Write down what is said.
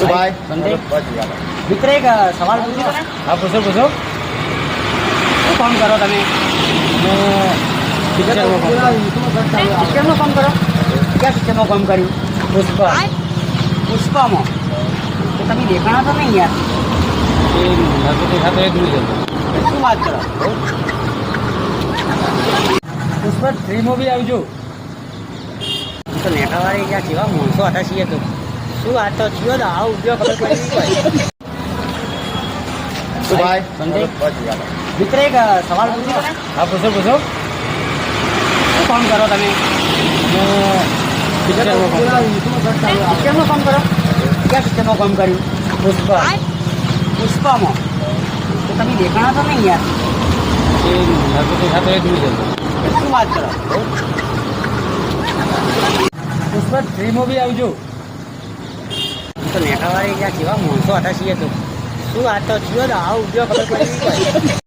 શું ભાઈ? મિત્ર એક સવાલ પૂછ્યો ને? હા, પૂછો પૂછો. શું કામ કરો તમે? પિક્ચરમાં કામ કરું. પિક્ચરનું કામ કરો? ક્યાં પિક્ચરમાં કામ કર્યું? પુષ્પા પુષ્પામાં. તો તમે દેખાણા તો નહીં યાર. એ નરપતિ સાથે એક મિનિટ. શું વાત કરો? પુષ્પા 3 મૂવી આવજો. તો નેટાવાળી જ્યાં કેવા માણસો હતા છીએ તો શું વાત તો થયો તો આવો ઉપયોગ ખબર પડી નહીં. શું ભાઈ? મિત્ર એક સવાલ પૂછ્યો ને? હા, પૂછો પૂછો. શું કામ કરો તમે? પિક્ચરમાં કામ કરું. પિક્ચરનું કામ કરો? ક્યાં પિક્ચરમાં કામ કર્યું? પુષ્પા પુષ્પામાં. તો તમે દેખાણા તો નહીં યાર. એ નરપતિ સાથે એક મિનિટ. શું વાત કરો? પુષ્પા 3 મૂવી આવજો. તો નેટાવાળી જ્યાં કેવા માણસો હતા છીએ તો શું વાત તો થયો તો આવો ઉપયોગ ખબર પડી નહીં.